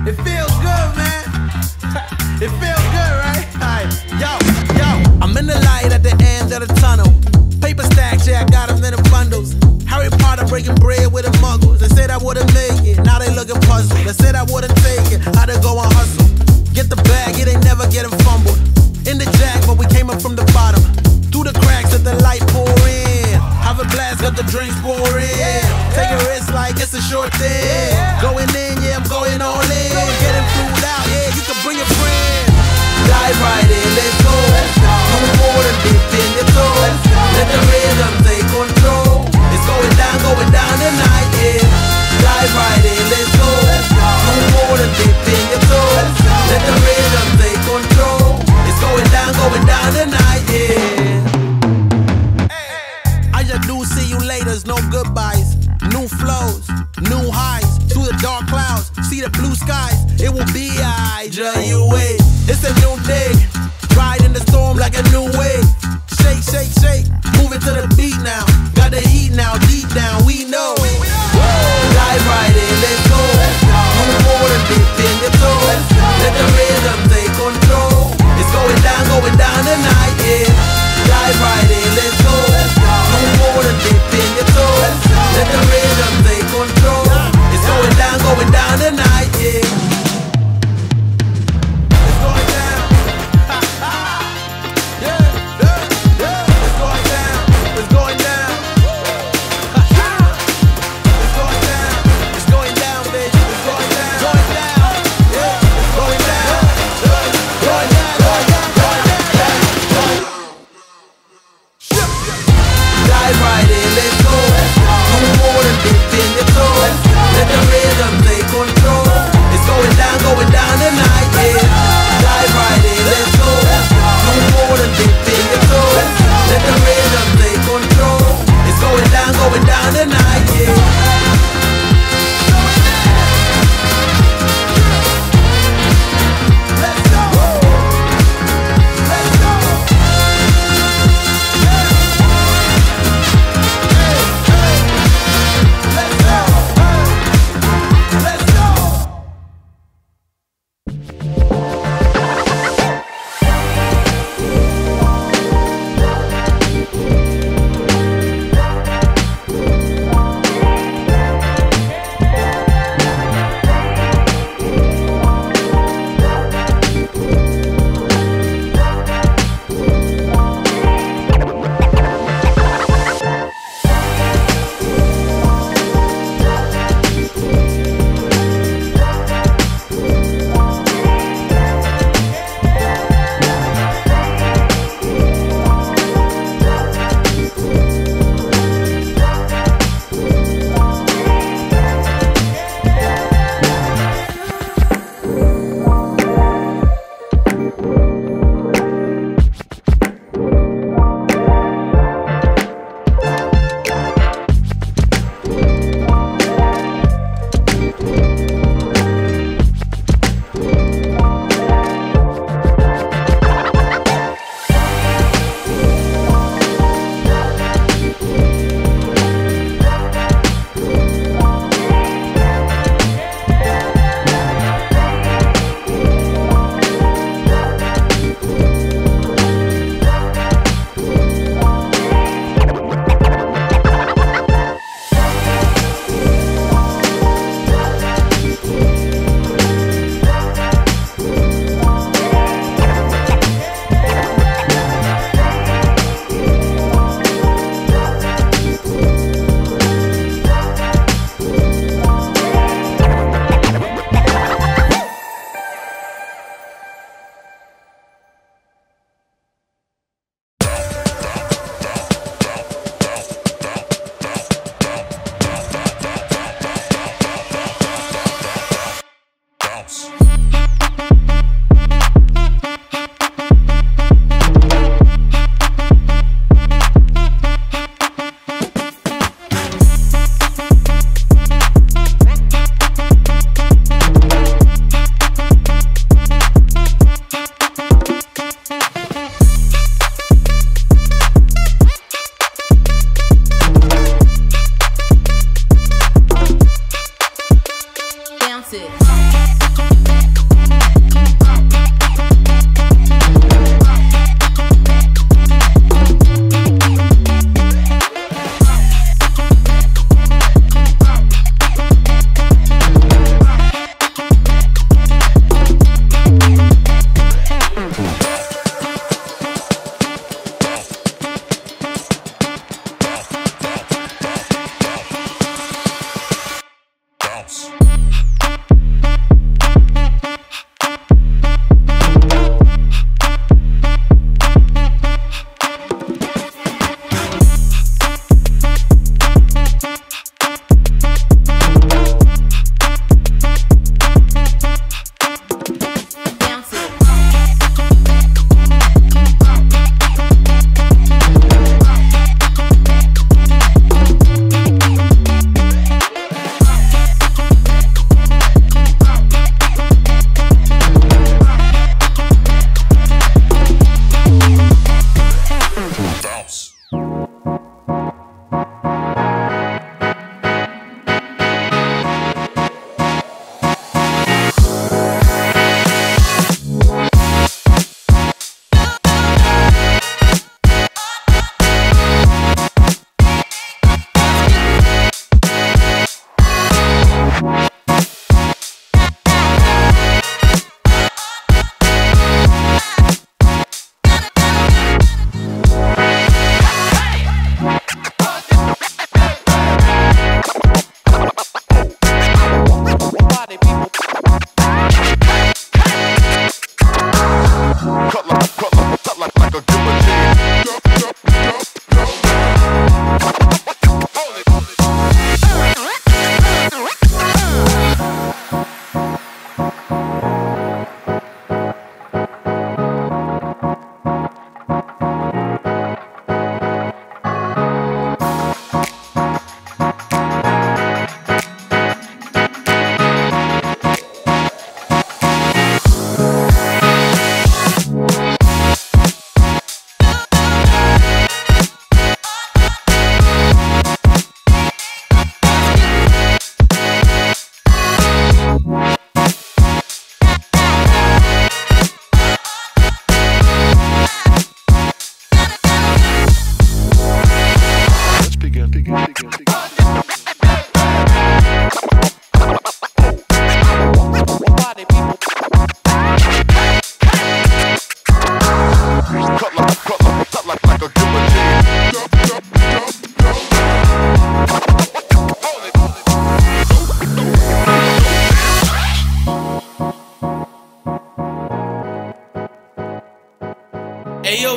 It feels good, man. It feels good, right? Alright, yo. I'm in the light at the end of the tunnel. Paper stacks, yeah, I got them in the bundles. Harry Potter breaking bread with the muggles. They said I wouldn't make it, now they looking puzzled. They said I wouldn't take it, how to go and hustle. Get the bag, it ain't never getting fumbled. In the jack, but we came up from the bottom. Through the cracks that the light pour in. Have a blast, got the drinks pour in. Take a risk like it's a short thing. Going in, yeah, I'm going all in. Getting flued out, yeah, you can bring a friend. Dive right in, let's go. No more than dip in your toe. Let the rhythm take control. It's going down tonight, yeah. Dive right in, let's go. No more than dip in your toe. Let the rhythm take control. It's going down tonight, yeah. I just do see you laters, no goodbyes. New flows, new highs. Through the dark clouds, see the blue skies. It will be I, just you wait. It's a new day. Ride in the storm like a new wave. Shake, shake, shake. Move it to the beat now. Got the heat now, deep down, we know. Dive right in, let's go. No more than dip in your toe. Let the rhythm take control. It's going down tonight, yeah. Dive right in, let's go. No more than dip in your toe. Let the rhythm take control. It's going down tonight, yeah.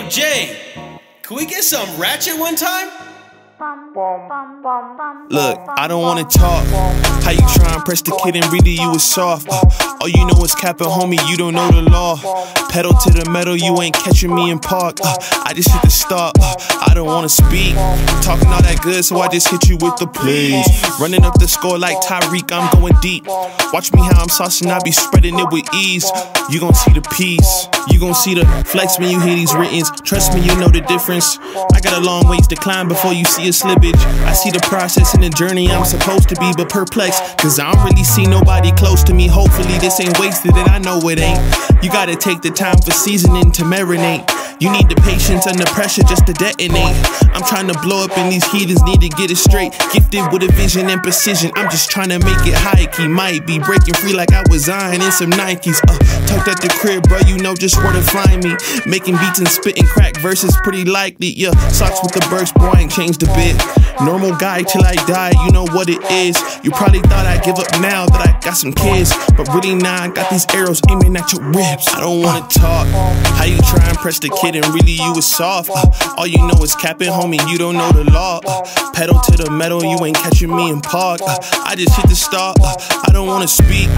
Yo, Jay, can we get some ratchet one time? Look, I don't wanna talk. How you try and press the kid and really you was soft. All you know is capping, homie, you don't know the law. Pedal to the metal, you ain't catching me in park. I just hit the stop, I don't wanna speak. Talking all that good, so I just hit you with the plays. Running up the score like Tyreek, I'm going deep. Watch me how I'm saucing, I be spreading it with ease. You gon' see the peace, you gon' see the flex when you hear these writtens. Trust me, you know the difference. I got a long ways to climb before you see a slippage. I see the process and the journey I'm supposed to be, but perplexed, cause I don't really see nobody close to me. Hopefully this ain't wasted and I know it ain't. You gotta take the time for seasoning to marinate. You need the patience under pressure just to detonate. I'm trying to blow up and these heathens need to get it straight. Gifted with a vision and precision, I'm just trying to make it high key. Might be breaking free like I was Zion in some Nikes. Tucked at the crib, bro, you know just where to find me. Making beats and spitting crack verses pretty likely. Yeah, socks with the burst, boy, I ain't changed a bit. Normal guy till I die, you know what it is. You probably thought I'd give up now that I got some kids, but really now I got these arrows aiming at your ribs. I don't wanna talk. How you try and press the kid and really you was soft. All you know is capping, homie, you don't know the law. Pedal to the metal, you ain't catching me in park. I just hit the stop, I don't wanna speak.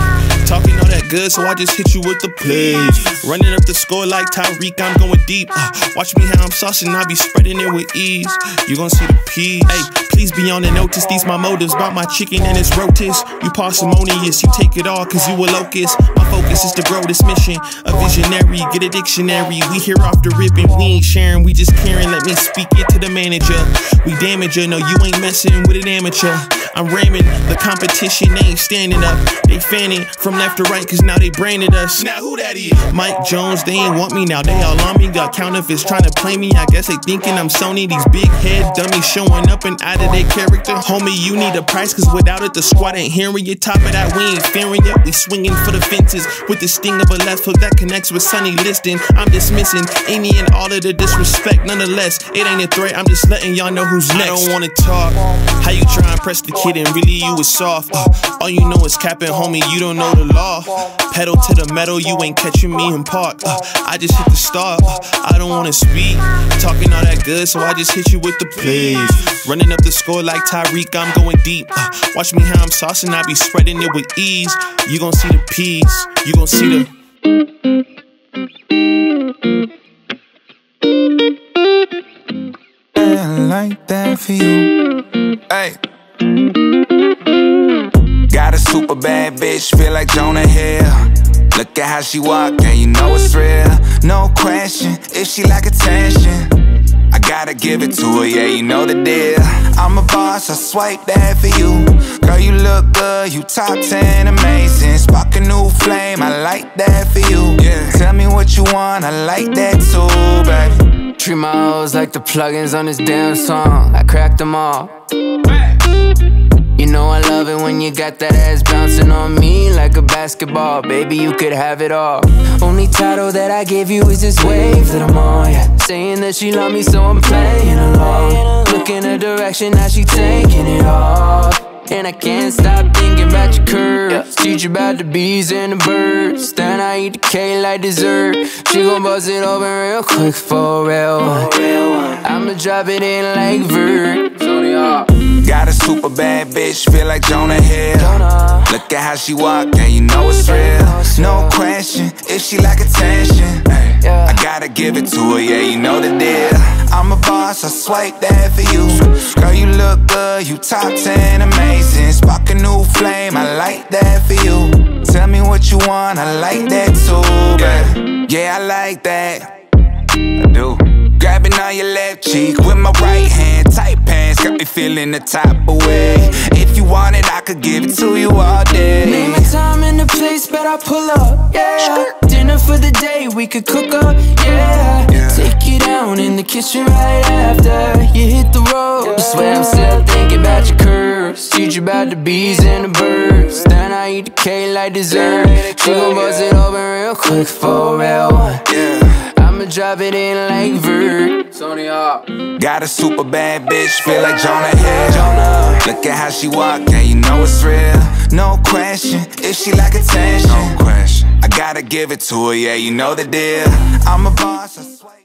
Talking all that good, so I just hit you with the plays. Running up the score like Tyreek, I'm going deep. Watch me how I'm saucing, I be spreading it with ease. You gon' see the peas. Hey, please be on the notice, these my motives. Bought my chicken and it's rotis. You parsimonious, you take it all cause you a locust. My focus is to grow this mission. A visionary, get a dictionary. We here off the rip and we ain't sharing, we just caring. Let me speak it to the manager. We damage her, no you ain't messing with an amateur. I'm ramming, the competition, they ain't standing up. They fanning from left to right cause now they branded us. Now who that is? Mike Jones, they ain't want me now, they all on me. Got counterfeits trying to play me, I guess they thinking I'm Sony. These big head dummies showing up and out of their character. Homie, you need a price cause without it the squad ain't hearing you. Top of that, we ain't fearing you. We swinging for the fences with the sting of a left hook that connects with Sonny Liston. I'm dismissing any and all of the disrespect. Nonetheless, it ain't a threat, I'm just letting y'all know who's next. I don't wanna talk. How you try and press the kid and really you was soft. All you know is capping, homie, you don't know the law. Pedal to the metal, you ain't catching me in park. I just hit the stop, I don't wanna speak. Talking all that good, so I just hit you with the plays. Running up the score like Tyreek, I'm going deep. Watch me how I'm saucing, I be spreading it with ease. You gon' see the peas, you gon' see the like that for you. Hey. Got a super bad bitch, feel like Jonah Hill. Look at how she walk, and you know it's real. No question, if she like attention, I gotta give it to her, yeah, you know the deal. I'm a boss, I swipe that for you. Girl, you look good, you top 10, amazing. Spark a new flame, I like that for you, yeah. Tell me what you want, I like that too, baby. Treat my hoes like the plugins on this damn song. I cracked them all. You know I love it when you got that ass bouncing on me like a basketball. Baby, you could have it all. Only title that I give you is this wave that I'm on, yeah. Saying that she love me, so I'm playing along. Look in her direction, now she taking it off. And I can't stop thinking about your curves. Teach you about the bees and the birds. Then I eat the cake like dessert. She gon' bust it open real quick for real. I'ma drop it in like Vert. Got a super bad bitch, feel like Jonah Hill. Look at how she walk, and you know it's real. No question, if she like attention, I gotta give it to her, yeah, you know the deal. I'm a boss, I swipe that for you. Girl, you look good, you top 10, amazing. Spark a new flame, I like that for you. Tell me what you want, I like that too, baby. Yeah, I like that, I do. Grabbing on your left cheek with my right hand. Tight pants, got me feeling the type of way. If you want it, I could give it to you all day. Name a time and a place, bet I'll pull up, yeah. Dinner for the day, we could cook up, yeah. Take you down in the kitchen right after you hit the road. I swear I'm still thinking about your curves. Teach you about the bees and the birds. Then I eat the cake like dessert. She gon' bust it open real quick for real, yeah. I'ma drop it in like Vert. Got a super bad bitch, feel like Jonah Hill. Look at how she walk, and you know it's real. No question, if she like attention, no question, I gotta give it to her, yeah, you know the deal. I'm a boss, I swear.